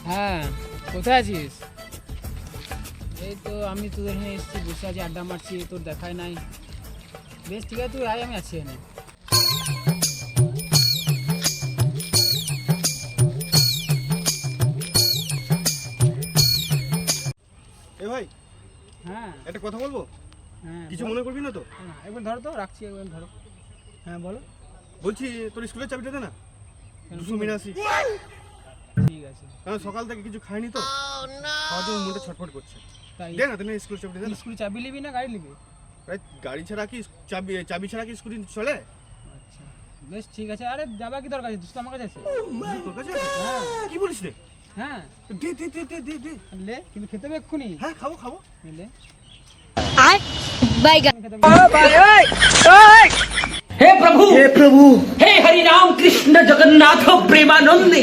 হ্যাঁ, কোথায় আছিস? এই তো আমি তোদের এখানে এসেছি, বসে আছি, আড্ডা মারছি, তোর দেখাই নাই। বেশ ঠিক আছে, তুই আয়, আমি আছি এখানে। এ ভাই, হ্যাঁ একটা কথা বলবো, হ্যাঁ, কিছু বল। মনে করবি না তো? না, একবার ধরো তো, রাখছি, একবার ধরো। হ্যাঁ বলো। বলছি তোর স্কুলের চাবিটা দে না, কেন, 200 মিনিট আসি। ঠিক আছে। কারণ সকাল থেকে কিছু খাইনি তো, খাওয়ার জন্য মনটা ছটফট করছে। তাই দে না, তুমি স্কুলের চাবিটা দে না। স্কুল চাবি নিবি না গাড়ি নিবি? ভাই, গাড়ি ছাড়া কি চাবি ছাড়া কি স্কুটি চলে? আচ্ছা, বেশ ঠিক আছে। আরে যাবা কি দরকার আছে, তুই তো আমার কাছে আছে। তোর কাছে আছে? হ্যাঁ কি বলিস রে? হ্যাঁ, দে দে দে দে দে দে। লে, কিন্তু খেতে হবে এক্ষুনি। হ্যাঁ, খাবো খাবো। লে, बैगन খেতে হবে। हे प्रभु हे हरि राम कृष्ण जगन्नाथ प्रेमानंदी